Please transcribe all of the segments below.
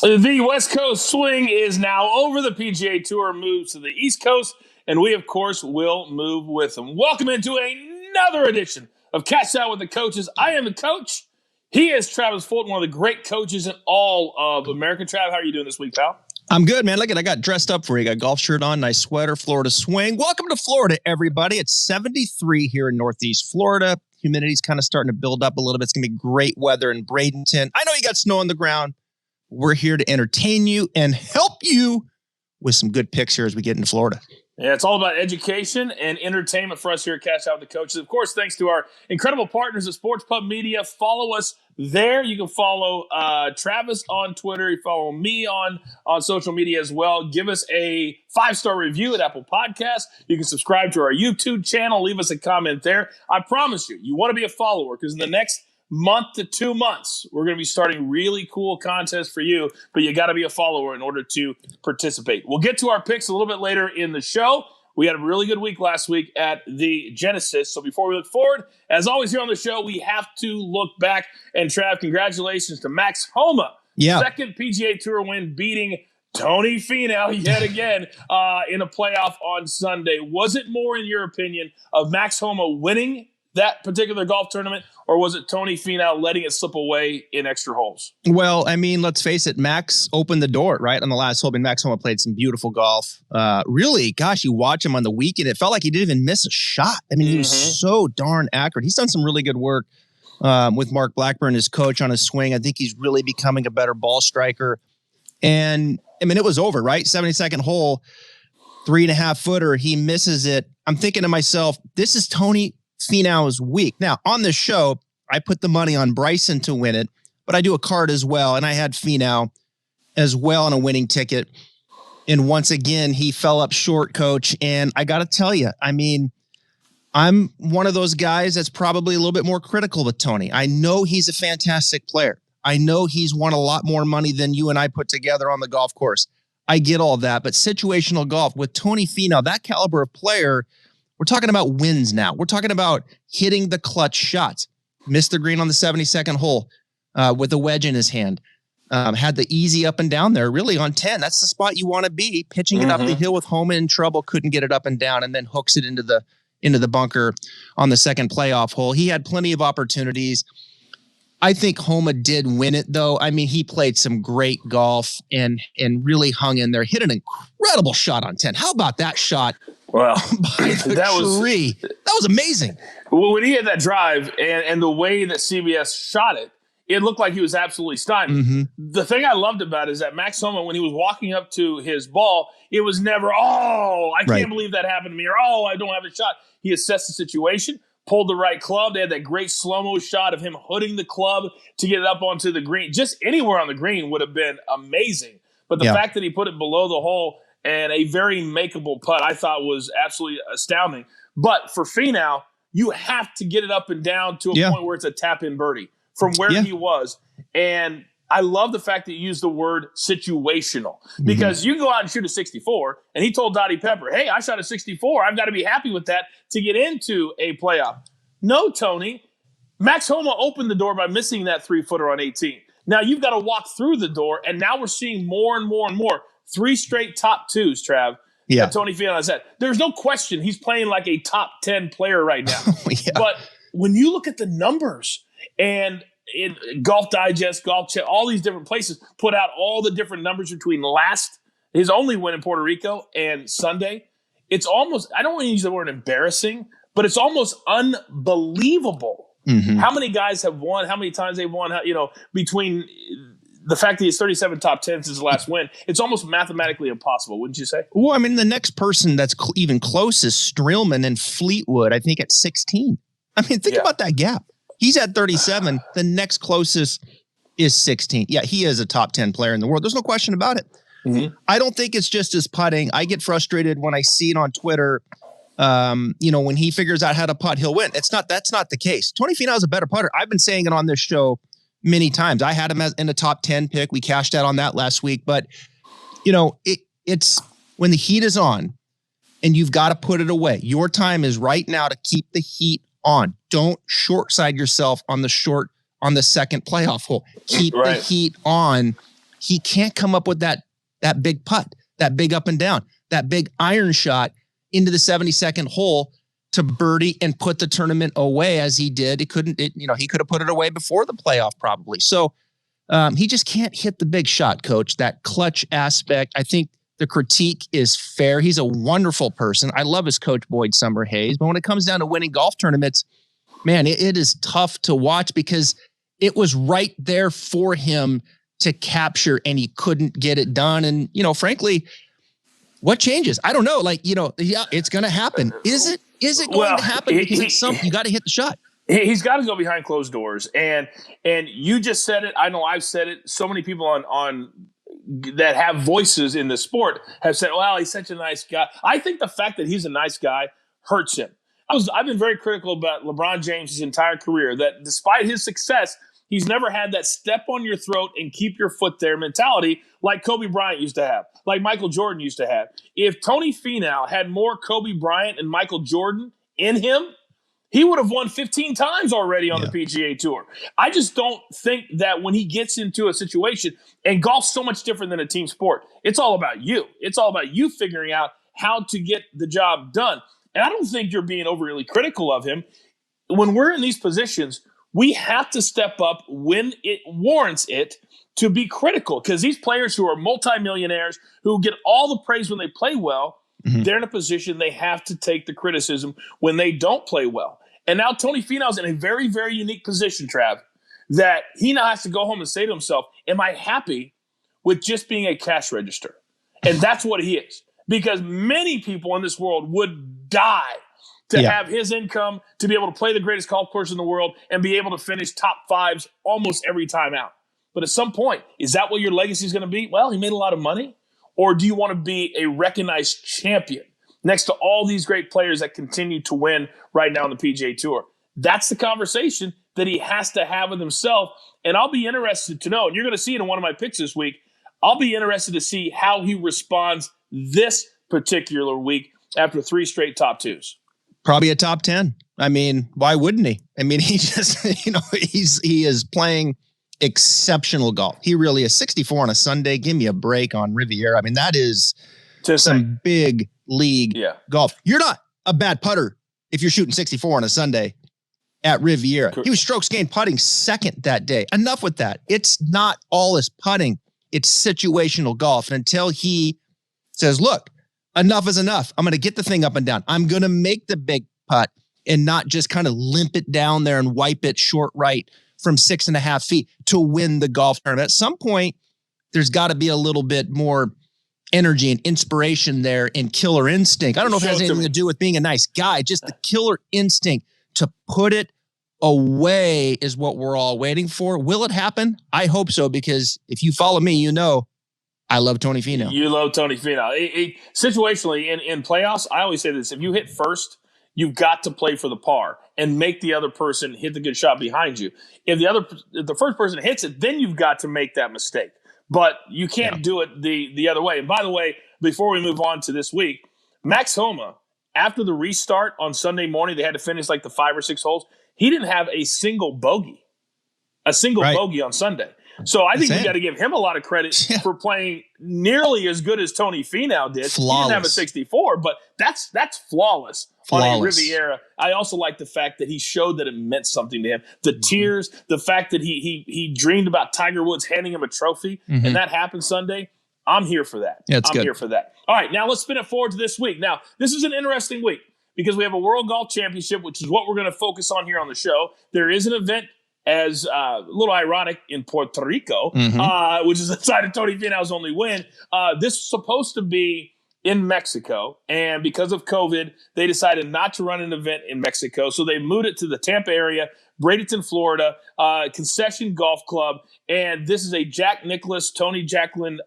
The West Coast swing is now over. The PGA Tour moves to the East Coast, and we, of course, will move with them. Welcome into another edition of Catch Out with the Coaches. I am the coach. He is Travis Fulton, one of the great coaches in all of America. Trav, how are you doing this week, pal? I'm good, man. Look at I got dressed up for you. Got a golf shirt on, nice sweater, Florida swing. Welcome to Florida, everybody. It's 73 here in Northeast Florida. Humidity's kind of starting to build up a little bit. It's going to be great weather in Bradenton. I know you got snow on the ground. We're here to entertain you and help you with some good picks here as we get into Florida. Yeah, it's all about education and entertainment for us here at Catch Out with the Coaches. Of course, thanks to our incredible partners at Sports Pub Media. Follow us there. You can follow Travis on Twitter. You follow me on social media as well. Give us a 5-star review at Apple Podcasts. You can subscribe to our YouTube channel. Leave us a comment there. I promise you, you want to be a follower because in the next month to 2 months, we're going to be starting really cool contests for you, but you got to be a follower in order to participate. We'll get to our picks a little bit later in the show. We had a really good week last week at the Genesis. So before we look forward, as always here on the show, we have to look back. And Trav, congratulations to Max Homa. Yeah. Second PGA Tour win, beating Tony Finau yet again in a playoff on Sunday. Was it more, in your opinion, of Max Homa winning that particular golf tournament, or was it Tony Finau letting it slip away in extra holes? Well, I mean, let's face it, Max opened the door, right, on the last hole. And Max Homa played some beautiful golf. Really, gosh, you watch him on the weekend, it felt like he didn't even miss a shot. I mean, he was so darn accurate. He's done some really good work with Mark Blackburn, his coach, on his swing. I think he's really becoming a better ball striker. And, I mean, it was over, right? 72nd hole, 3.5-footer. He misses it. I'm thinking to myself, this is Tony Finau's week. Now, on the show, I put the money on BRYSON to win it, but I do a card as well, and I had Finau as well on a winning ticket. And once again, he fell up short, Coach. And I got to tell you, I mean, I'm one of those guys that's probably a little bit more critical with Tony. I know he's a fantastic player. I know he's won a lot more money than you and I put together on the golf course. I get all that, but situational golf with Tony Finau, that caliber of player, we're talking about wins now. We're talking about hitting the clutch shots. Missed the green on the 72nd hole with a wedge in his hand. Had the easy up and down there, really on 10. That's the spot you want to be. Pitching it up the hill with Homa in trouble, couldn't get it up and down, and then hooks it into the bunker on the second playoff hole. He had plenty of opportunities. I think Homa did win it, though. I mean, he played some great golf and really hung in there. Hit an incredible shot on 10. How about that shot? Well, that was amazing. Well, when he had that drive and the way that CBS shot it, it looked like he was absolutely stymied. The thing I loved about it is that Max Homa, when he was walking up to his ball, it was never, I can't believe that happened to me, or, I don't have a shot. He assessed the situation, pulled the right club. They had that great slow-mo shot of him hooding the club to get it up onto the green. Just anywhere on the green would have been amazing. But the fact that he put it below the hole and a very makeable putt, I thought was absolutely astounding. But for Finau, you have to get it up and down to a point where it's a tap-in birdie from where he was. And I love the fact that you use the word situational, because you can go out and shoot a 64, and he told Dottie Pepper, hey, I shot a 64. I've got to be happy with that to get into a playoff. No, Tony. Max Homa opened the door by missing that 3-footer on 18. Now you've got to walk through the door, and now we're seeing more and more and more. 3 straight top 2s, Trav. Yeah. Tony Finau has said. There's no question he's playing like a top 10 player right now. But when you look at the numbers, and in Golf Digest, Golf Chat, all these different places put out all the different numbers between his only win in Puerto Rico and Sunday, it's almost, I don't want to use the word embarrassing, but it's almost unbelievable how many guys have won, how many times they've won, between the fact that he's 37 top 10s is his last win. It's almost mathematically impossible, wouldn't you say? Well, I mean, the next person that's even close is Streelman and Fleetwood, I think at 16. I mean, think about that gap. He's at 37. The next closest is 16. Yeah, he is a top 10 player in the world. There's no question about it. I don't think it's just his putting. I get frustrated when I see it on Twitter. When he figures out how to putt, he'll win. That's not the case. Tony Finau is a better putter. I've been saying it on this show many times. I had him in a top 10 pick. We cashed out on that last week. But, it's when the heat is on and you've got to put it away. Your time is right now to keep the heat on. Don't short side yourself on the second playoff hole. Keep the heat on. he can't come up with that big putt, that big up and down, that big iron shot into the 72nd hole to birdie and put the tournament away as he did. He could have put it away before the playoff probably. So he just can't hit the big shot, Coach. That clutch aspect, I think the critique is fair. He's a wonderful person. I love his coach, Boyd Summerhays. But when it comes down to winning golf tournaments, man, it is tough to watch because it was right there for him to capture and he couldn't get it done. And, frankly, what changes? I don't know. It's going to happen. Is it going to happen? Because you got to hit the shot. He's got to go behind closed doors. And you just said it. I know I've said it. So many people on that have voices in the sport have said, well, he's such a nice guy. I think the fact that he's a nice guy hurts him. I've been very critical about LeBron James his entire career, that despite his success, he's never had that step on your throat and keep your foot there mentality like Kobe Bryant used to have, like Michael Jordan used to have. If Tony Finau had more Kobe Bryant and Michael Jordan in him, he would have won 15 times already on the PGA Tour. I just don't think that when he gets into a situation, and golf's so much different than a team sport, it's all about you. It's all about you figuring out how to get the job done. And I don't think you're being overly critical of him. When we're in these positions, we have to step up when it warrants it to be critical, because these players who are multimillionaires, who get all the praise when they play well, they're in a position they have to take the criticism when they don't play well. And now Tony Finau's in a very, very unique position, Trav, that he now has to go home and say to himself, am I happy with just being a cash register? And that's what he is. Because many people in this world would die to have his income, to be able to play the greatest golf course in the world and be able to finish top fives almost every time out. But at some point, is that what your legacy is going to be? Well, he made a lot of money. Or do you want to be a recognized champion next to all these great players that continue to win right now on the PGA Tour? That's the conversation that he has to have with himself. And I'll be interested to know, and you're going to see it in one of my picks this week, I'll be interested to see how he responds this particular week after 3 straight top 2s. Probably a top 10. I mean, why wouldn't he? I mean, he just, he is playing exceptional golf. He really is. 64 on a Sunday. Give me a break on Riviera. I mean, that is some big league golf. You're not a bad putter if you're shooting 64 on a Sunday at Riviera. He was strokes gained putting second that day. Enough with that. It's not all his putting. It's situational golf. And until he says, look, enough is enough. I'm going to get the thing up and down. I'm going to make the big putt and not just kind of limp it down there and wipe it short right from 6.5 feet to win the golf tournament. At some point, there's got to be a little bit more energy and inspiration there and killer instinct. I don't know if it has anything to do with being a nice guy. Just the killer instinct to put it away is what we're all waiting for. Will it happen? I hope so, because if you follow me, you know I love Tony Finau. You love Tony Finau. Situationally, in playoffs, I always say this. If you hit first, you've got to play for the par and make the other person hit the good shot behind you. If the first person hits it, then you've got to make that mistake. But you can't do it the other way. And by the way, before we move on to this week, Max Homa, after the restart on Sunday morning, they had to finish like the 5 or 6 holes. He didn't have a single bogey on Sunday. So I think we got to give him a lot of credit for playing nearly as good as Tony Finau did. Flawless. He didn't have a 64, but that's flawless on a Riviera. I also like the fact that he showed that it meant something to him. The tears, the fact that he dreamed about Tiger Woods handing him a trophy, and that happened Sunday. I'm here for that. Yeah, I'm here for that. All right, now let's spin it forward to this week. Now, this is an interesting week because we have a World Golf Championship, which is what we're going to focus on here on the show. There is an event, as a little ironic, in Puerto Rico, which is the side of Tony Finau's only win. This was supposed to be in Mexico, and because of COVID, they decided not to run an event in Mexico, so they moved it to the Tampa area, Bradenton, Florida, Concession Golf Club, and this is a Jack Nicklaus, Tony Jacklin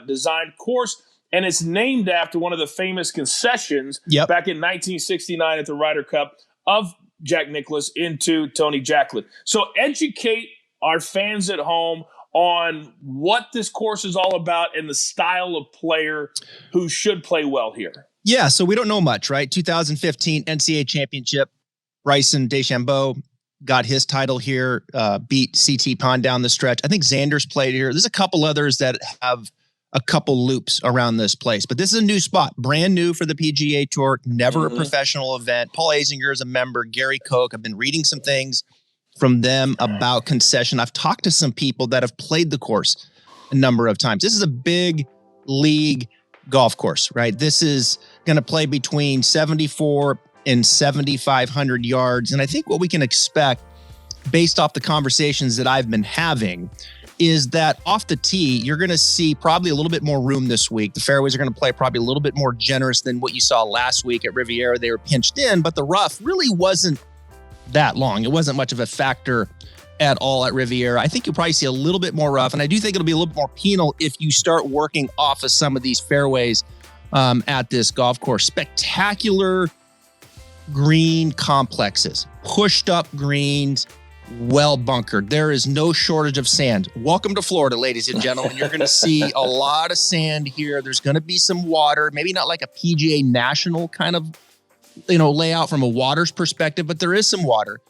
designed course, and it's named after one of the famous concessions back in 1969 at the Ryder Cup of Jack Nicklaus into Tony Jacklin. So educate our fans at home on what this course is all about and the style of player who should play well here. Yeah, so we don't know much, right? 2015 NCAA Championship, BRYSON, DECHAMBEAU, got his title here, beat CT Pond down the stretch. I think Xander's played here. There's a couple others that have a couple loops around this place, but this is a new spot, brand new for the PGA Tour, never a professional event. Paul Azinger is a member, Gary Koch. I've been reading some things from them about Concession. I've talked to some people that have played the course a number of times. This is a big league golf course, right? This is going to play between 74 and 7,500 yards. And I think what we can expect based off the conversations that I've been having is that off the tee, you're going to see probably a little bit more room this week. The fairways are going to play probably a little bit more generous than what you saw last week at Riviera. They were pinched in, but the rough really wasn't that long. It wasn't much of a factor at all at Riviera. I think you'll probably see a little bit more rough, and I do think it'll be a little bit more penal if you start working off of some of these fairways at this golf course. Spectacular green complexes, pushed up greens, well bunkered. There is no shortage of sand. Welcome to Florida, ladies and gentlemen. You're going to see a lot of sand here. There's going to be some water, maybe not like a PGA National kind of, layout from a water's perspective, but there is some water.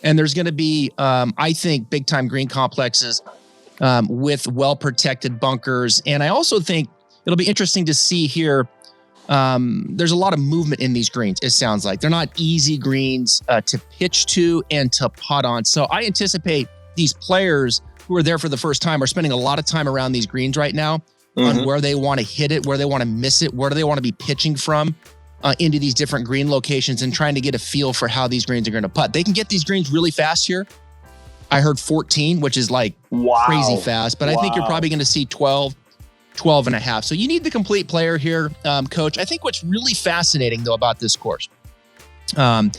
And there's going to be, I think, big time green complexes with well-protected bunkers. And I also think it'll be interesting to see here. There's a lot of movement in these greens, it sounds like. They're not easy greens to pitch to and to putt on. So I anticipate these players who are there for the first time are spending a lot of time around these greens right now on where they want to hit it, where they want to miss it, where do they want to be pitching from into these different green locations and trying to get a feel for how these greens are going to putt. They can get these greens really fast here. I heard 14, which is like crazy fast, but I think you're probably going to see 12 and a half. So you need the complete player here, Coach. I think what's really fascinating, though, about this course, the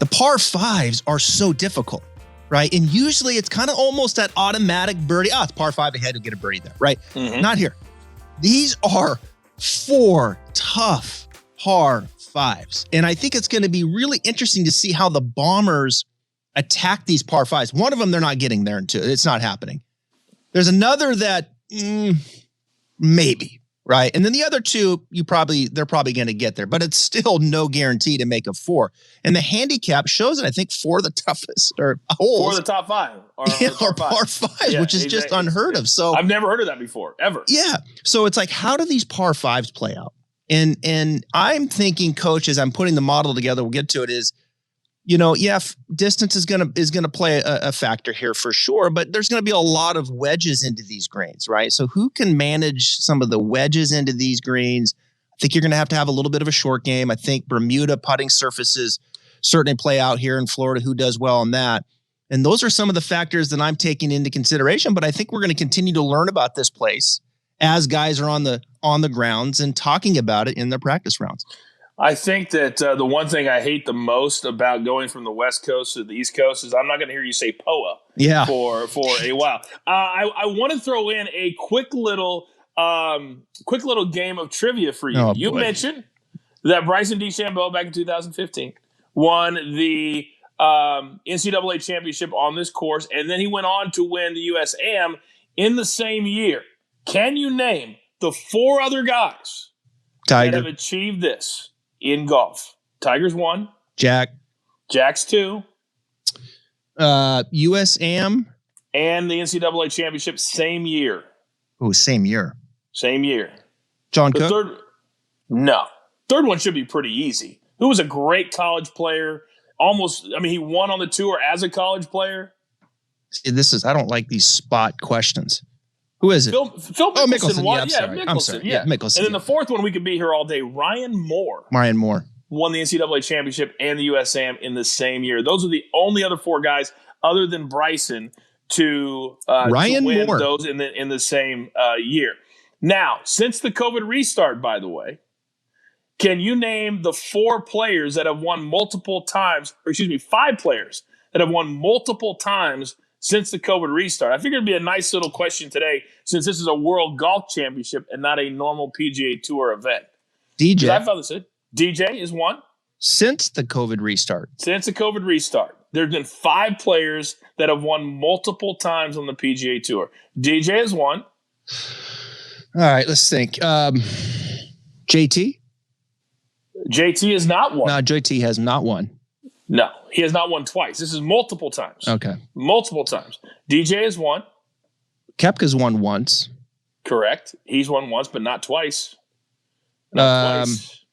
par fives are so difficult, right? And usually it's kind of almost that automatic birdie. It's par five ahead to get a birdie there, right? Not here. These are 4 tough par fives. And I think it's going to be really interesting to see how the Bombers attack these par fives. One of them, they're not getting there into. It's not happening. There's another that maybe, right? And then the other two, they're probably going to get there, but it's still no guarantee to make a 4. And the handicap shows it, I think, 4 of the toughest or holes. 4 of the top 5 are par fives, which is just unheard of. So I've never heard of that before, ever. Yeah. So it's like, how do these par fives play out? And I'm thinking, Coach, as I'm putting the model together, we'll get to it, is, distance is gonna play a factor here for sure, but there's gonna be a lot of wedges into these greens, right? So who can manage some of the wedges into these greens? I think you're gonna have to have a little bit of a short game. I think Bermuda putting surfaces certainly play out here in Florida. Who does well on that? And those are some of the factors that I'm taking into consideration. But I think we're going to continue to learn about this place as guys are on the grounds and talking about it in their practice rounds. I think that the one thing I hate the most about going from the West Coast to the East Coast is I'm not going to hear you say POA for a while. I want to throw in a quick little game of trivia for you. You mentioned that Bryson DeChambeau back in 2015 won the NCAA championship on this course, and then he went on to win the US Am in the same year. Can you name the 4 other guys that have achieved this in golf? Tiger's 1. Jack's 2. US Am. And the NCAA championship same year. Oh, same year. Same year. John Cook? Third one should be pretty easy. Who was a great college player. He won on the tour as a college player. I don't like these spot questions. Who is it? Phil Mickelson won. Mickelson. Mickelson. And then the fourth one, we could be here all day. Ryan Moore won the NCAA championship and the US Am in the same year. Those are the only other 4 guys other than Bryson to win those in the same year. Now, since the COVID restart, by the way, can you name the 4 players that have won multiple times, 5 players that have won multiple times since the COVID restart? I figured it'd be a nice little question today, since this is a World Golf Championship and not a normal PGA Tour event. DJ. I found this in. DJ is 1. Since the COVID restart. There's been 5 players that have won multiple times on the PGA Tour. DJ is 1. All right, let's think. JT? JT is not 1. No, JT has not won. No, he has not won twice. This is multiple times. Okay. Multiple times. DJ has won. Koepka's won once. Correct. He's won once, but not twice. Not twice.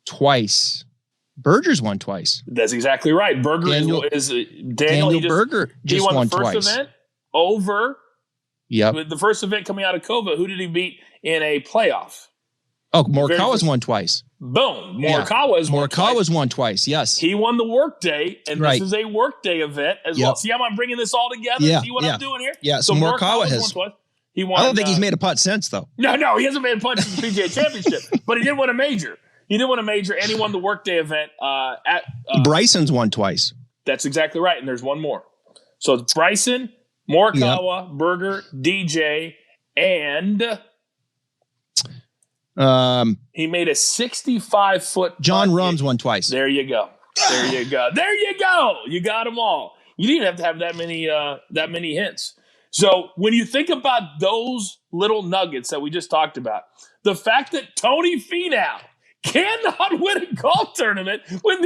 Twice. Berger's won twice. That's exactly right. Berger Daniel Berger he won won the first twice. event over. Yep. The first event coming out of Kova. Who did he beat in a playoff? Oh, Morikawa's won twice. Boom. Morikawa's won twice. Yes. He won the Workday, and this is a Workday event as well. See how I'm bringing this all together? Yeah. See what I'm doing here? Yeah. So Morikawa has won twice. He won. I don't think he's made a putt since, though. No, he hasn't made a putt since the PGA Championship, but he did win a major. He did win a major, and he won the Workday event at. Bryson's won twice. That's exactly right, and there's one more. So it's Bryson, Morikawa, Berger, DJ, and he made a 65-foot. John Rahm's won twice. There you go. There you go. There you go. You got them all. You didn't have to have that many hints. So when you think about those little nuggets that we just talked about, the fact that Tony Finau cannot win a golf tournament when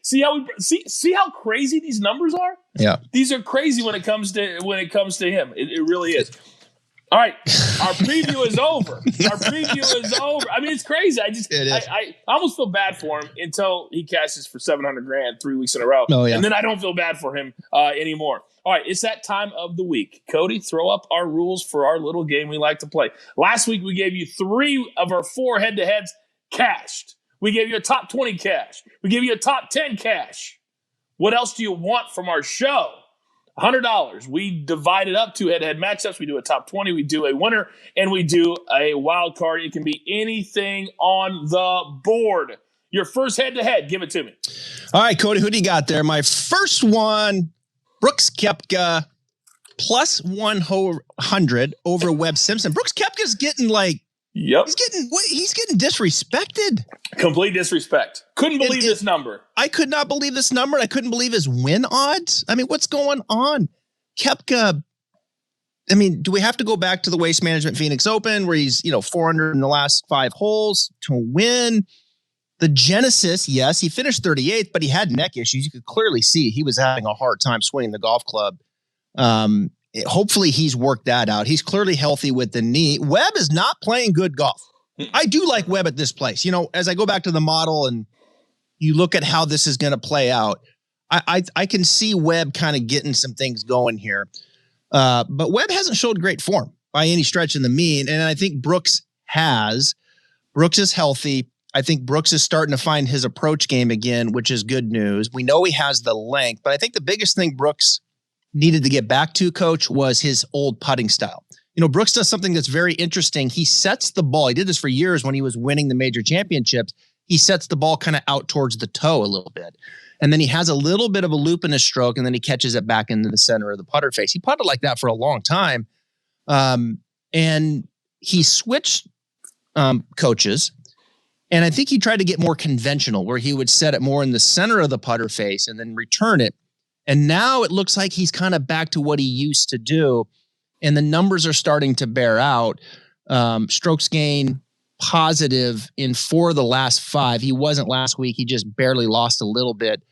see how crazy these numbers are? Yeah. These are crazy when it comes to him. It really is. All right, our preview is over. I mean, it's crazy. I almost feel bad for him until he cashes for $700,000 3 weeks in a row. Oh, yeah. And then I don't feel bad for him anymore. All right, it's that time of the week. Cody, throw up our rules for our little game we like to play. Last week, we gave you 3 of our 4 head-to-heads cashed. We gave you a top 20 cash. We gave you a top 10 cash. What else do you want from our show? $100. We divide it up 2 head-to-head matchups. We do a top 20. We do a winner, and we do a wild card. It can be anything on the board. Your first head-to-head, give it to me. All right, Cody, who do you got there? My first one, Brooks Koepka plus 100 over Webb Simpson. Brooks Koepka's getting he's getting disrespected. Complete disrespect. Couldn't believe this number. I could not believe this number. I couldn't believe his win odds. I mean, what's going on? Koepka, I mean, do we have to go back to the Waste Management Phoenix Open where he's, 400 in the last 5 holes to win? The Genesis, yes, he finished 38th, but he had neck issues. You could clearly see he was having a hard time swinging the golf club. Hopefully he's worked that out. He's clearly healthy with the knee. Webb is not playing good golf. I do like Webb at this place. As I go back to the model and you look at how this is going to play out, I can see Webb kind of getting some things going here. But Webb hasn't showed great form by any stretch in the mean. And I think Brooks has. Brooks is healthy. I think Brooks is starting to find his approach game again, which is good news. We know he has the length, but I think the biggest thing Brooks needed to get back to, Coach, was his old putting style. Brooks does something that's very interesting. He sets the ball. He did this for years when he was winning the major championships. He sets the ball kind of out towards the toe a little bit. And then he has a little bit of a loop in his stroke, and then he catches it back into the center of the putter face. He putted like that for a long time. And he switched coaches. And I think he tried to get more conventional, where he would set it more in the center of the putter face and then return it. And now it looks like he's kind of back to what he used to do. And the numbers are starting to bear out. Strokes gain positive in 4 of the last 5. He wasn't last week. He just barely lost a little bit.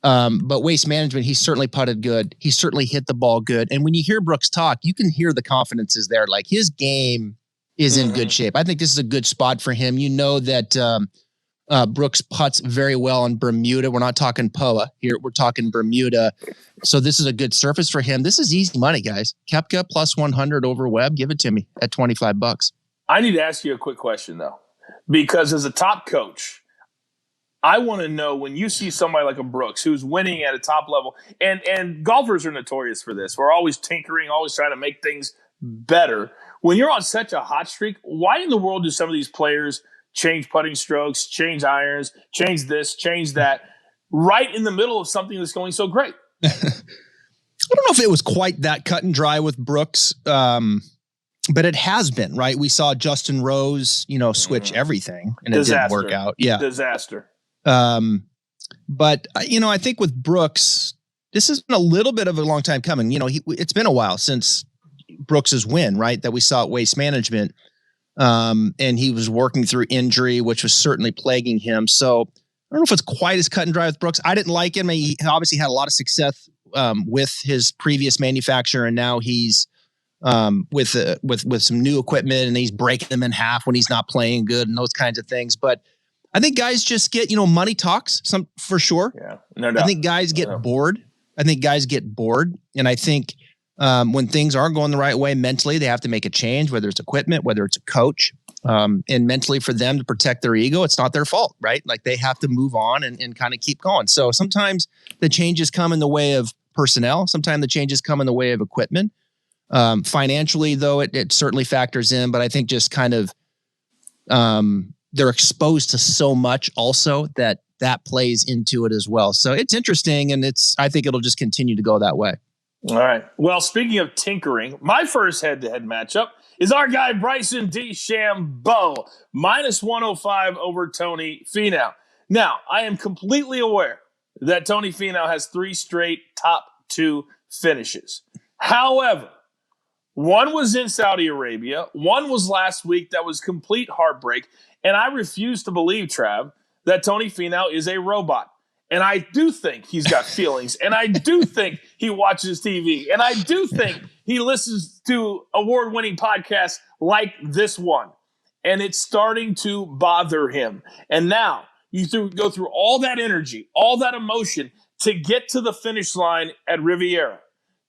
But Waste Management, he certainly putted good. He certainly hit the ball good. And when you hear Brooks talk, you can hear the confidence is there. Like, his game is in good shape. I think this is a good spot for him. That Brooks putts very well on Bermuda. We're not talking POA here. We're talking Bermuda. So this is a good surface for him. This is easy money, guys. Koepka plus 100 over Webb. Give it to me at $25. I need to ask you a quick question, though, because as a top coach, I want to know, when you see somebody like a Brooks who's winning at a top level, and golfers are notorious for this. We're always tinkering, always trying to make things better. When you're on such a hot streak, why in the world do some of these players change putting strokes, change irons, change this, change that, right in the middle of something that's going so great? I don't know if it was quite that cut and dry with Brooks, but it has been, right? We saw Justin Rose, switch everything, and it didn't work out. Yeah. Disaster. But, I think with Brooks, this has been a little bit of a long time coming. It's been a while since Brooks's win, right? That we saw at Waste Management. And he was working through injury, which was certainly plaguing him. So don't know if it's quite as cut and dry with Brooks. I didn't like him. He obviously had a lot of success with his previous manufacturer, and now he's with some new equipment, and he's breaking them in half when he's not playing good and those kinds of things. But I think guys just get, money talks for sure. Yeah, no doubt. I think guys get bored. And I think when things aren't going the right way mentally, they have to make a change, whether it's equipment, whether it's a coach, and mentally for them to protect their ego. It's not their fault, right? Like they have to move on and kind of keep going. So sometimes the changes come in the way of personnel. Sometimes the changes come in the way of equipment. Financially, though, it certainly factors in, but I think just kind of they're exposed to so much also that plays into it as well. So it's interesting, and I think it'll just continue to go that way. All right. Well, speaking of tinkering, my first head-to-head matchup is our guy BRYSON DeChambeau, -105 over Tony Finau. Now, I am completely aware that Tony Finau has 3 straight top 2 finishes. However, one was in Saudi Arabia. One was last week that was complete heartbreak. And I refuse to believe, Trav, that Tony Finau is a robot. And I do think he's got feelings. And I do think he watches TV. And I do think he listens to award-winning podcasts like this one. And it's starting to bother him. And now you go through all that energy, all that emotion to get to the finish line at Riviera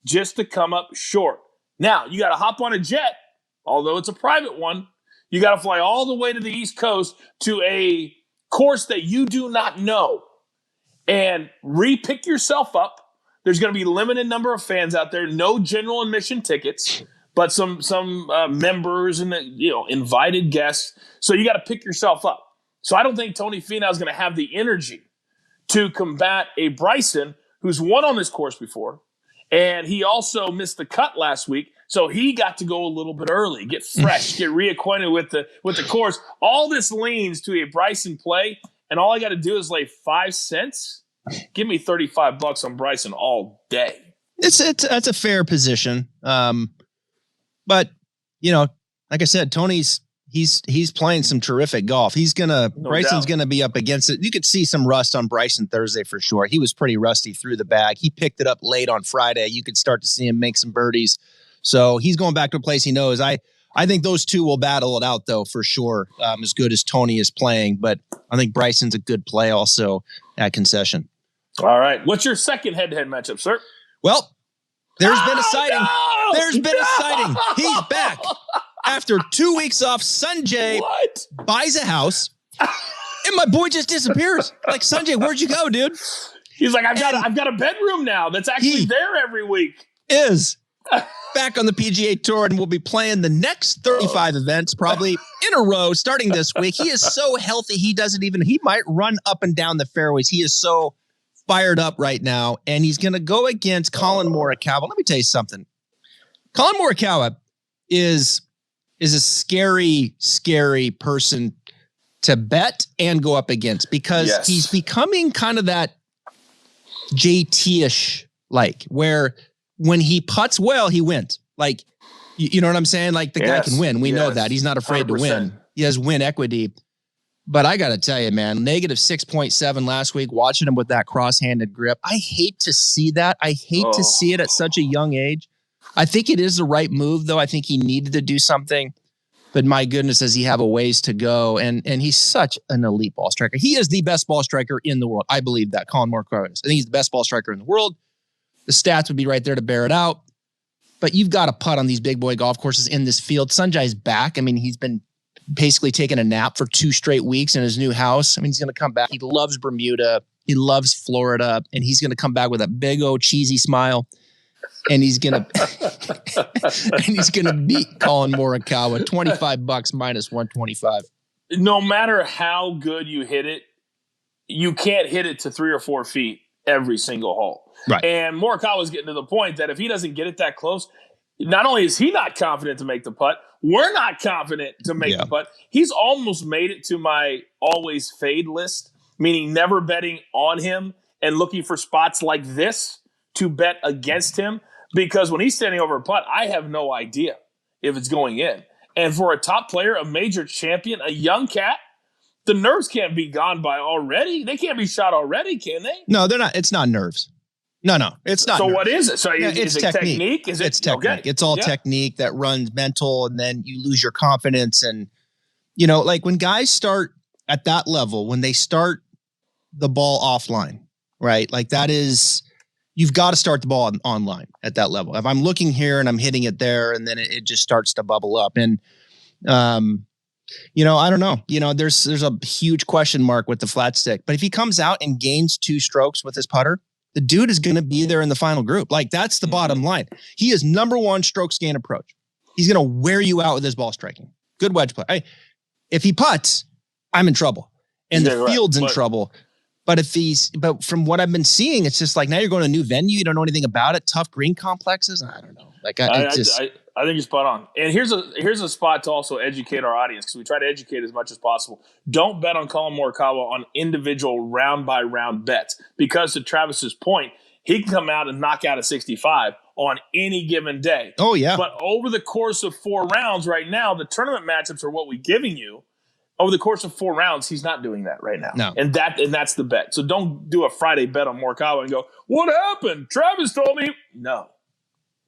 just to come up short. Now, you got to hop on a jet, although it's a private one. You got to fly all the way to the East Coast to a course that you do not know and re-pick yourself up. There's going to be a limited number of fans out there, no general admission tickets, but some members and invited guests. So you got to pick yourself up. So I don't think Tony Finau is going to have the energy to combat a BRYSON who's won on this course before. And he also missed the cut last week, so he got to go a little bit early, get fresh, get reacquainted with the course. All this leans to a BRYSON play, and all I got to do is lay 5 cents. Give me $35 on BRYSON all day. That's a fair position, but like I said, Tony's he's playing some terrific golf. Bryson's gonna be up against it. You could see some rust on BRYSON Thursday for sure. He was pretty rusty through the bag. He picked it up late on Friday. You could start to see him make some birdies. So he's going back to a place he knows. I think those two will battle it out though for sure. As good as Tony is playing, but I think Bryson's a good play also at Concession. All right, what's your second head-to-head matchup, sir? Well, there's been a sighting. No! There's been a sighting. He's back. After 2 weeks off, SUNG-JAE buys a house, and my boy just disappears. Like, SUNG-JAE, where'd you go, dude? He's like, I've got a bedroom now that's actually there every week. Is back on the PGA Tour, and we'll be playing the next 35 events, probably in a row, starting this week. He is so healthy, he might run up and down the fairways. He is so fired up right now, and he's going to go against Collin Morikawa. Let me tell you something. Collin Morikawa is a scary, scary person to bet and go up against because he's becoming kind of that JT-ish, where when he putts well, he wins. Like, you know what I'm saying? Like, the guy can win. We know that. He's not afraid 100%. To win. He has win equity. But I got to tell you, man, -6.7 last week, watching him with that cross-handed grip. I hate to see that. I hate to see it at such a young age. I think it is the right move, though. I think he needed to do something. But my goodness, does he have a ways to go? And he's such an elite ball striker. He is the best ball striker in the world. I believe that. Collin Morikawa is. I think he's the best ball striker in the world. The stats would be right there to bear it out. But you've got to putt on these big boy golf courses in this field. SUNG-JAE's back. I mean, he's been basically taking a nap for 2 straight weeks in his new house. I mean, he's going to come back. He loves Bermuda. He loves Florida. And he's going to come back with a big old cheesy smile. And he's going to beat Collin Morikawa. $25 -125. No matter how good you hit it, you can't hit it to 3 or 4 feet every single hole. Right. And Morikawa's getting to the point that if he doesn't get it that close, not only is he not confident to make the putt, we're not confident to make the putt. He's almost made it to my always fade list, meaning never betting on him and looking for spots like this to bet against him. Because when he's standing over a putt, I have no idea if it's going in. And for a top player, a major champion, a young cat, the nerves can't be gone by already. They can't be shot already, can they? No, they're not. It's not nerves. No, it's not. So nerves. What is it? So is it technique? It's technique. Okay. It's all technique that runs mental, and then you lose your confidence. And, like when guys start at that level, when they start the ball offline, right? Like that is, you've got to start the ball online at that level. If I'm looking here and I'm hitting it there, and then it just starts to bubble up. And, I don't know. There's a huge question mark with the flat stick. But if he comes out and gains 2 strokes with his putter, the dude is going to be there in the final group. Like that's the bottom line. He is number 1 strokes gain approach. He's going to wear you out with his ball striking. Good wedge play. If he putts, I'm in trouble, and the field's in trouble. But but from what I've been seeing, it's just like now you're going to a new venue. You don't know anything about it. Tough green complexes. I don't know. Like I think you're spot on. And here's a spot to also educate our audience, because we try to educate as much as possible. Don't bet on Collin Morikawa on individual round by round bets, because to Travis's point, he can come out and knock out a 65 on any given day. Oh yeah. But over the course of 4 rounds, right now, the tournament matchups are what we're giving you. Over the course of 4 rounds, he's not doing that right now. No. And that's the bet. So don't do a Friday bet on Morikawa and go, what happened? Travis told me. No.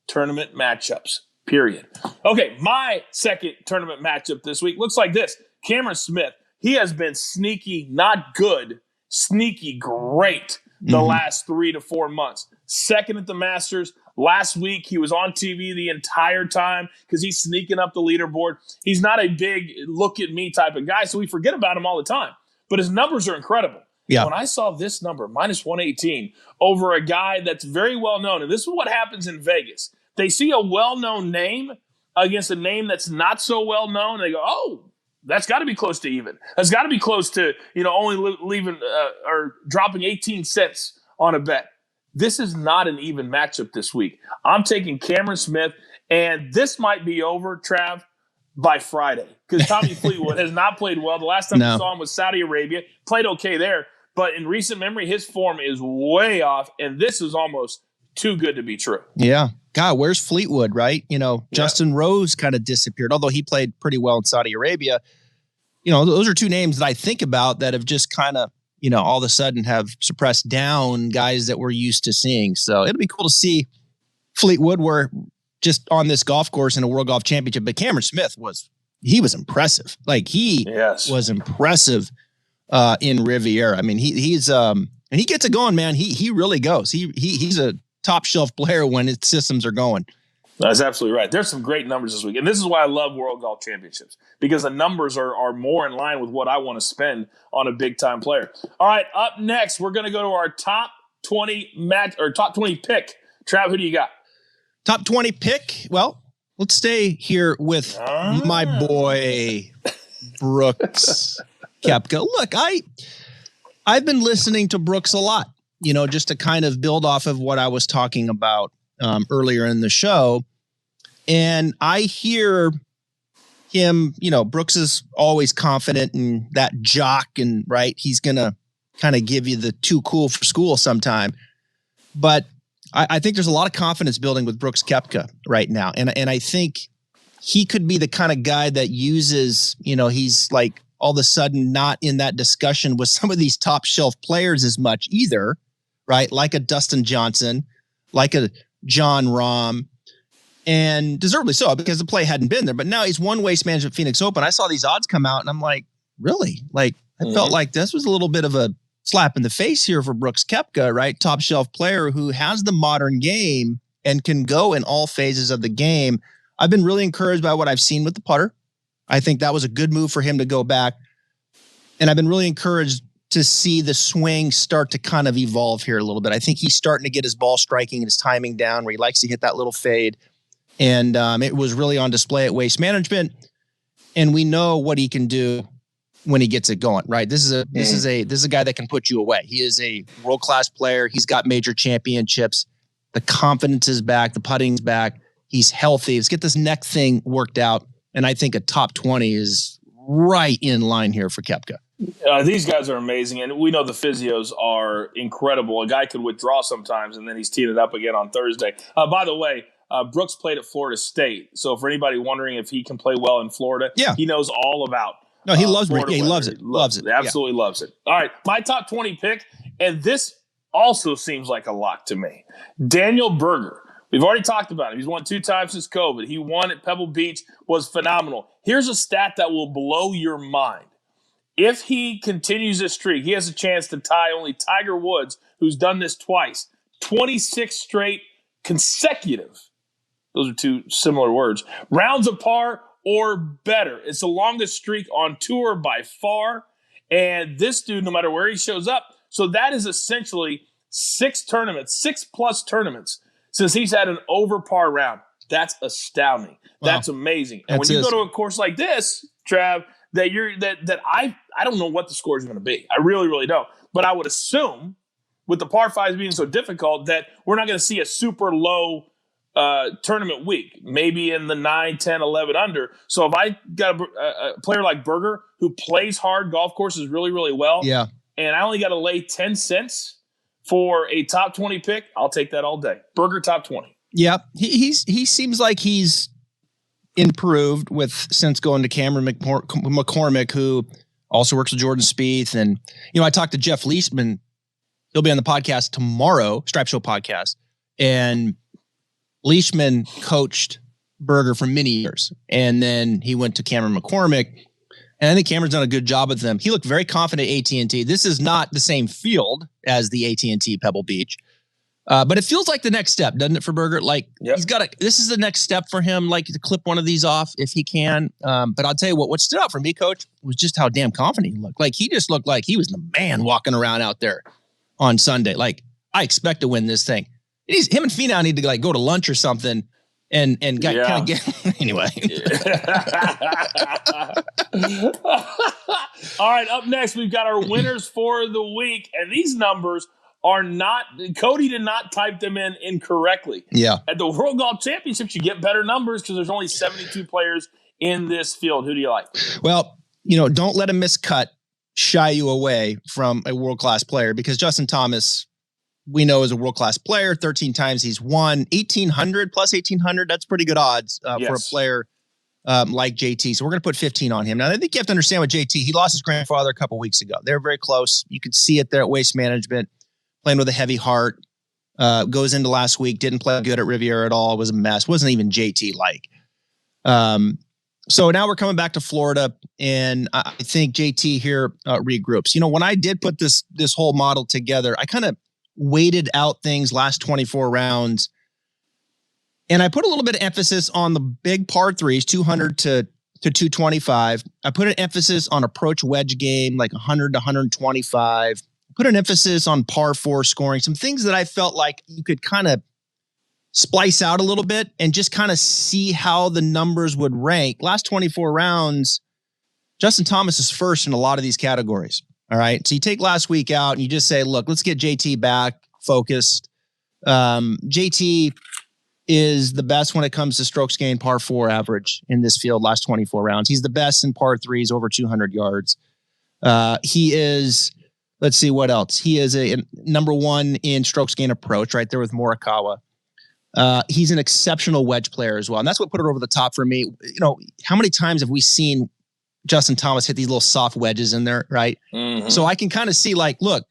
Tournament matchups, period. Okay, my second tournament matchup this week looks like this. Cameron Smith, he has been sneaky, not good, sneaky great the last 3 to 4 months. Second at the Masters. Last week, he was on TV the entire time because he's sneaking up the leaderboard. He's not a big look-at-me type of guy, so we forget about him all the time. But his numbers are incredible. Yeah. When I saw this number, minus 118, over a guy that's very well-known, and this is what happens in Vegas. They see a well-known name against a name that's not so well-known, and they go, oh, that's got to be close to even. That's got to be close to, only leaving or dropping 18 cents on a bet. This is not an even matchup this week. I'm taking Cameron Smith, and this might be over, Trav, by Friday, because Tommy Fleetwood has not played well. The last time we saw him was Saudi Arabia. Played okay there, but in recent memory, his form is way off, and this is almost too good to be true. Yeah. God, where's Fleetwood, right? Justin Rose kind of disappeared, although he played pretty well in Saudi Arabia. Those are 2 names that I think about that have just kind of, all of a sudden have suppressed down guys that we're used to seeing. So it'll be cool to see Fleetwood. We're just on this golf course in a World Golf Championship, but Cameron Smith was impressive. Like he was impressive in Riviera. I mean, he's and he gets it going, man. He really goes. He's a top shelf player when his systems are going. That's absolutely right. There's some great numbers this week. And this is why I love World Golf Championships, because the numbers are more in line with what I want to spend on a big-time player. All right, up next, we're going to go to our top 20 top 20 pick. Trav, who do you got? Top 20 pick? Well, let's stay here with my boy, Brooks Koepka. Look, I've been listening to Brooks a lot, just to kind of build off of what I was talking about earlier in the show. And I hear him, Brooks is always confident and that jock, and right, he's going to kind of give you the too cool for school sometime. But I think there's a lot of confidence building with Brooks Koepka right now. And I think he could be the kind of guy that uses, he's like all of a sudden not in that discussion with some of these top shelf players as much either, right? Like a Dustin Johnson, like a John Rahm, and deservedly so, because the play hadn't been there. But now he's won Waste Management Phoenix Open. I saw these odds come out and I'm like, really? Like I felt like this was a little bit of a slap in the face here for Brooks Koepka, right? Top shelf player who has the modern game and can go in all phases of the game. I've been really encouraged by what I've seen with the putter. I think that was a good move for him to go back. And I've been really encouraged to see the swing start to kind of evolve here a little bit. I think he's starting to get his ball striking and his timing down, where he likes to hit that little fade. And it was really on display at Waste Management. And we know what he can do when he gets it going, right? This is a guy that can put you away. He is a world-class player. He's got major championships. The confidence is back. The putting's back. He's healthy. Let's get this neck thing worked out. And I think a top 20 is right in line here for Koepka. These guys are amazing, and we know the physios are incredible. A guy could withdraw sometimes, and then he's teeing it up again on Thursday. By the way, Brooks played at Florida State, so for anybody wondering if he can play well in Florida, he knows all about No, he loves Florida he weather. loves it. Loves it. Absolutely loves it. All right, my top 20 pick, and this also seems like a lock to me. Daniel Berger. We've already talked about him. He's won 2 times since COVID. He won at Pebble Beach, was phenomenal. Here's a stat that will blow your mind. If he continues this streak, he has a chance to tie only Tiger Woods, who's done this twice. 26 straight consecutive. Those are 2 similar words. Rounds of par or better. It's the longest streak on tour by far. And this dude, no matter where he shows up, so that is essentially 6 plus tournaments since he's had an over par round. That's astounding. Wow. That's amazing. And when you go to a course like this, Trav, that I don't know what the score is going to be. I really, really don't. But I would assume, with the par 5s being so difficult, that we're not going to see a super low tournament week, maybe in the 9, 10, 11 under. So if I got a player like Berger who plays hard golf courses really, really well, and I only got to lay 10 cents for a top 20 pick, I'll take that all day. Berger top 20. Yeah, he seems like he's improved since going to Cameron McCormick, who also works with Jordan Spieth. And, I talked to Jeff Leishman. He'll be on the podcast tomorrow, Stripe Show podcast. And Leishman coached Berger for many years. And then he went to Cameron McCormick. And I think Cameron's done a good job with them. He looked very confident at AT&T. This is not the same field as the AT&T Pebble Beach. But it feels like the next step, doesn't it, for Berger? Like, this is the next step for him, like to clip one of these off if he can. But I'll tell you what stood out for me, Coach, was just how damn confident he looked. Like, he just looked like he was the man walking around out there on Sunday. Like, I expect to win this thing. Him and FINAU need to go to lunch or something and kind of get anyway. All right, up next, we've got our winners for the week. And these numbers are not, Cody did not type them in incorrectly. Yeah. At the World Golf Championships, you get better numbers because there's only 72 players in this field. Who do you like? Well, don't let a miscut shy you away from a world-class player, because Justin Thomas, we know, is a world-class player. 13 times he's won. 1,800 plus 1,800. That's pretty good odds for a player like JT. So we're going to put 15 on him. Now, I think you have to understand with JT, he lost his grandfather a couple weeks ago. They were very close. You could see it there at Waste Management. Playing with a heavy heart, goes into last week, didn't play good at Riviera at all. It was a mess. Wasn't even JT-like. So now we're coming back to Florida, and I think JT here regroups. When I did put this whole model together, I kind of weighted out things last 24 rounds, and I put a little bit of emphasis on the big par 3s, 200 to 225. I put an emphasis on approach wedge game, like 100 to 125. Put an emphasis on par 4 scoring, some things that I felt like you could kind of splice out a little bit and just kind of see how the numbers would rank. Last 24 rounds, Justin Thomas is first in a lot of these categories. All right. So you take last week out and you just say, look, let's get JT back focused. JT is the best when it comes to strokes gained par 4 average in this field last 24 rounds. He's the best in par 3s over 200 yards. He is... Let's see what else. He is a number 1 in strokes gain approach, right there with Morikawa. He's an exceptional wedge player as well. And that's what put it over the top for me. How many times have we seen Justin Thomas hit these little soft wedges in there, right? Mm-hmm. So I can kind of see, look,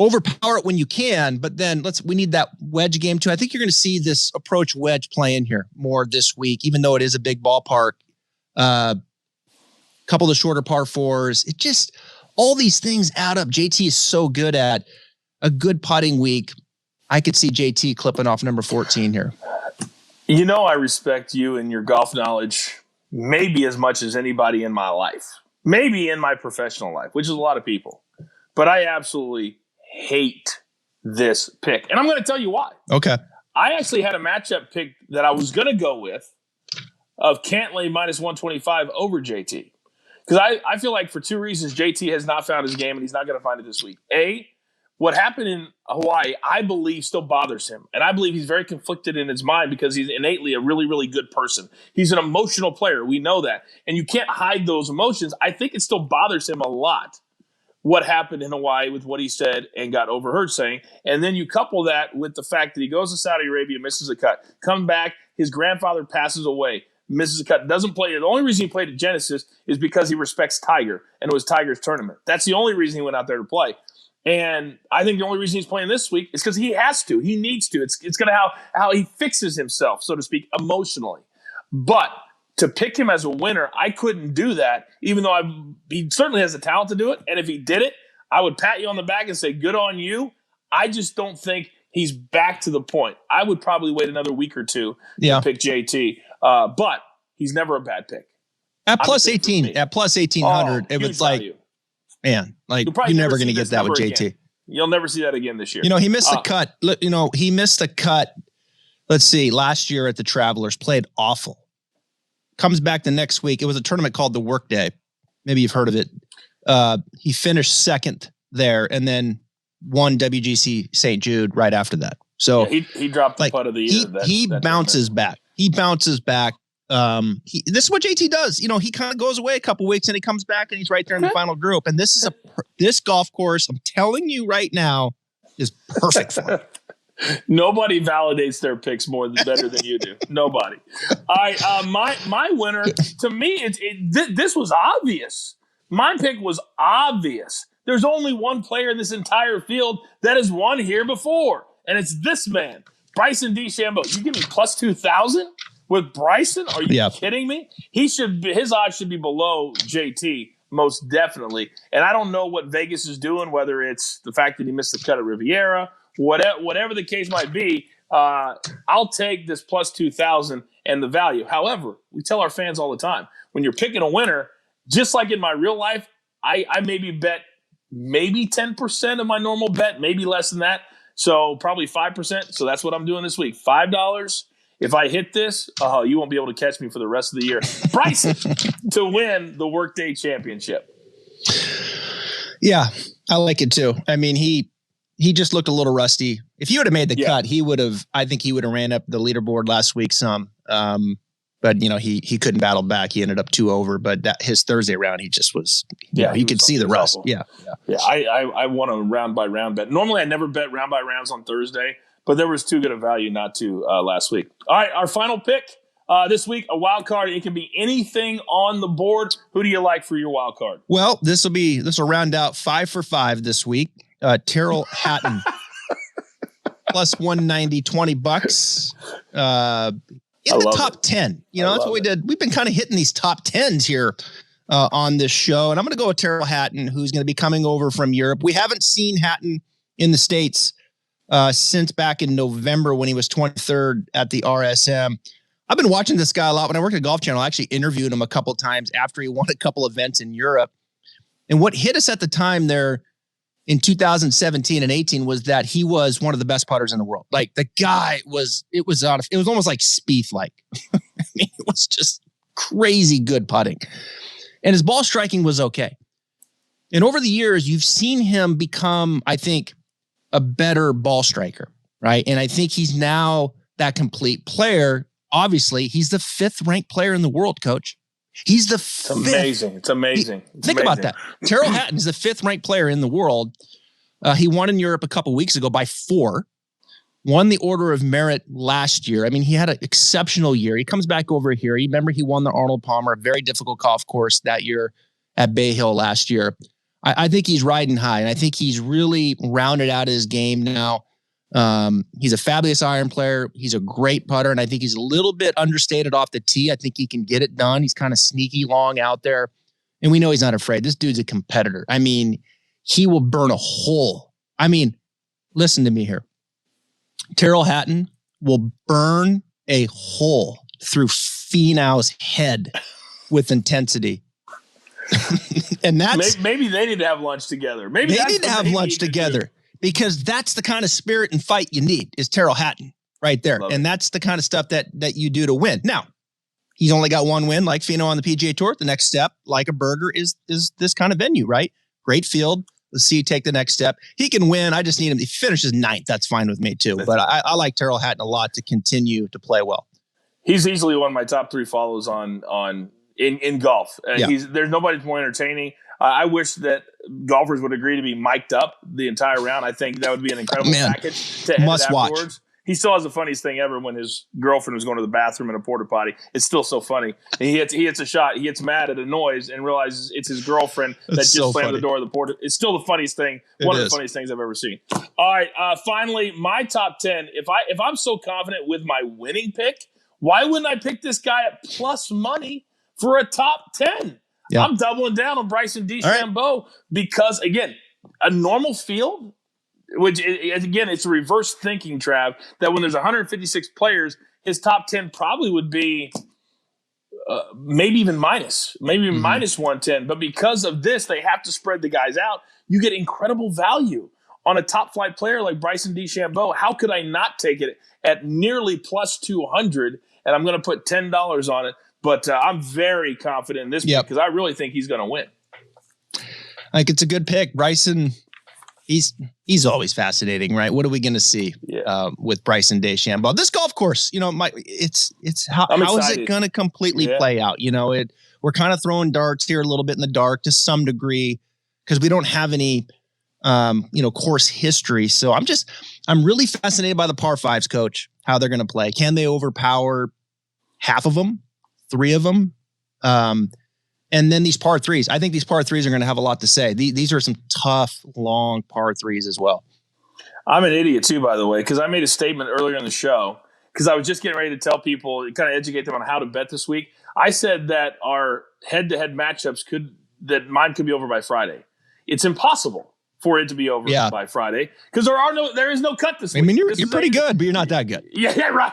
overpower it when you can, but then we need that wedge game too. I think you're going to see this approach wedge play in here more this week, even though it is a big ballpark. Couple of the shorter par 4s. It just... all these things add up. JT is so good at a good putting week. I could see JT clipping off number 14 here. I respect you and your golf knowledge maybe as much as anybody in my life, maybe in my professional life, which is a lot of people. But I absolutely hate this pick. And I'm going to tell you why. Okay. I actually had a matchup pick that I was going to go with of Cantlay minus 125 over JT. Because I feel like for 2 reasons, JT has not found his game, and he's not going to find it this week. A, what happened in Hawaii, I believe, still bothers him. And I believe he's very conflicted in his mind because he's innately a really, really good person. He's an emotional player. We know that. And you can't hide those emotions. I think it still bothers him a lot what happened in Hawaii with what he said and got overheard saying. And then you couple that with the fact that he goes to Saudi Arabia, misses a cut, come back, his grandfather passes away. misses a cut, doesn't play. The only reason he played at Genesis is because he respects Tiger, and it was Tiger's tournament. That's the only reason he went out there to play. And I think the only reason he's playing this week is because he has to. He needs to. It's going to how he fixes himself, so to speak, emotionally. But to pick him as a winner, I couldn't do that, even though he certainly has the talent to do it. And if he did it, I would pat you on the back and say, good on you. I just don't think he's back to the point. I would probably wait another week or two to pick JT. But he's never a bad pick. At plus 18, at plus 1,800, it was like, value. Man, like you're never going to get that with JT. Again. You'll never see that again this year. He missed the cut. He missed the cut. Let's see, last year at the Travelers, played awful. Comes back the next week. It was a tournament called the Workday. Maybe you've heard of it. He finished second there and then won WGC St. Jude right after that. So he dropped the putt of the year. He bounces back. He bounces back. This is what JT does. He kind of goes away a couple weeks and he comes back and he's right there in the final group. And this golf course, I'm telling you right now, is perfect for him. Nobody validates their picks better than you do. Nobody. All right, my winner, to me, this was obvious. My pick was obvious. There's only one player in this entire field that has won here before, and it's this man, Bryson DeChambeau. You give me plus 2,000 with Bryson? Are you kidding me? His odds should be below JT, most definitely. And I don't know what Vegas is doing, whether it's the fact that he missed the cut at Riviera, whatever the case might be. I'll take this plus 2,000 and the value. However, we tell our fans all the time, when you're picking a winner, just like in my real life, I maybe bet maybe 10% of my normal bet, maybe less than that. So probably 5%. So that's what I'm doing this week. $5. If I hit this, you won't be able to catch me for the rest of the year. Bryson to win the Workday Championship. Yeah, I like it too. I mean, he just looked a little rusty. If he would have made the cut, I think he would have ran up the leaderboard last week some. But he couldn't battle back. He ended up 2 over. But his Thursday round, he just was. You could see the rust. Yeah. I won a round by round bet. Normally, I never bet round by rounds on Thursday, but there was too good a value not to last week. All right, our final pick this week, a wild card. It can be anything on the board. Who do you like for your wild card? Well, this will round out 5 for 5 this week. TYRRELL Hatton plus 190, $20. In the top 10, that's what we did. We've been kind of hitting these top 10s here on this show. And I'm going to go with TYRRELL Hatton, who's going to be coming over from Europe. We haven't seen Hatton in the States since back in November when he was 23rd at the RSM. I've been watching this guy a lot. When I worked at Golf Channel, I actually interviewed him a couple of times after he won a couple events in Europe. And what hit us at the time there in 2017 and 18 was that he was one of the best putters in the world. Like the guy it was almost like Spieth-like. I mean, it was just crazy good putting. And his ball striking was okay. And over the years, you've seen him become, I think, a better ball striker, right? And I think he's now that complete player. Obviously, he's the 5th ranked player in the world, Coach. He's the 5th. It's amazing. Think about that. TYRRELL Hatton is the 5th ranked player in the world. He won in Europe a couple weeks ago by 4. Won the Order of Merit last year. I mean, he had an exceptional year. He comes back over here. You remember he won the Arnold Palmer, a very difficult golf course that year at Bay Hill last year. I think he's riding high, and I think he's really rounded out his game now. He's a fabulous iron player. He's a great putter, and I think he's a little bit understated off the tee. I think he can get it done. He's kind of sneaky long out there, and we know he's not afraid. This dude's a competitor. I mean, he will burn a hole. I mean, listen to me here. TYRRELL Hatton will burn a hole through FINAU's head with intensity. And that's maybe they need to have lunch together. Maybe they need to have lunch together. Because that's the kind of spirit and fight you need is TYRRELL Hatton right there. And that's the kind of stuff that you do to win. Now, he's only got one win like FINAU on the PGA Tour. The next step, like a BERGER, is this kind of venue, right? Great field. Let's see, take the next step. He can win. I just need him. If he finishes 9th, that's fine with me too. But I like TYRRELL Hatton a lot to continue to play well. He's easily one of my top 3 follows in golf. There's nobody more entertaining. I wish that golfers would agree to be mic'd up the entire round. I think that would be an incredible package to edit afterwards. He still has the funniest thing ever when his girlfriend was going to the bathroom in a porta potty. It's still so funny. And he hits a shot. He gets mad at a noise and realizes it's his girlfriend that just slammed the door of the porta. It's still the funniest thing. One of the funniest things I've ever seen. All right. Finally, my top 10. If I'm so confident with my winning pick, why wouldn't I pick this guy at plus money for a top 10? Yeah. I'm doubling down on Bryson DeChambeau because, again, a normal field, which, again, it's reverse thinking, Trav, that when there's 156 players, his top 10 probably would be maybe even minus 110. But because of this, they have to spread the guys out. You get incredible value on a top flight player like Bryson DeChambeau. How could I not take it at nearly plus 200? And I'm going to put $10 on it. But I'm very confident in this because I really think he's going to win. I think it's a good pick. Bryson, he's always fascinating, right? What are we going to see with Bryson DeChambeau? This golf course, it's how is it going to completely play out? We're kind of throwing darts here a little bit in the dark to some degree because we don't have any, course history. So I'm really fascinated by the par fives, Coach, how they're going to play. Can they overpower half of them, 3 of them? And then these par threes. I think these par threes are going to have a lot to say. These are some tough, long par threes as well. I'm an idiot too, by the way, because I made a statement earlier in the show because I was just getting ready to tell people, kind of educate them on how to bet this week. I said that our head-to-head matchups that mine could be over by Friday. It's impossible for it to be over by Friday because there is no cut this week. I mean, you're pretty good, but you're not that good. Yeah, right.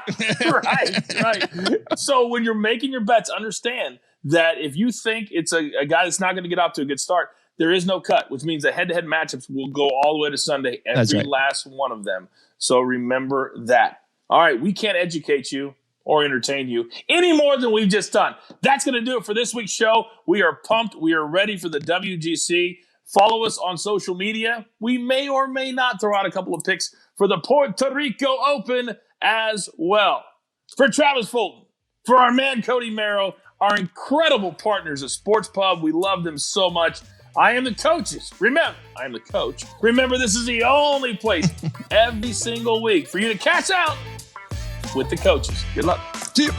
right. So when you're making your bets, understand that if you think it's a guy that's not going to get off to a good start, there is no cut, which means the head-to-head matchups will go all the way to Sunday, every last one of them. So remember that. All right, we can't educate you or entertain you any more than we've just done. That's going to do it for this week's show. We are pumped. We are ready for the WGC. Follow us on social media. We may or may not throw out a couple of picks for the Puerto Rico Open as well. For Travis Fulton, for our man Cody Merrow, our incredible partners at Sports Pub. We love them so much. I am the coaches. Remember, I am the coach. Remember, this is the only place every single week for you to cash out with the coaches. Good luck. See you.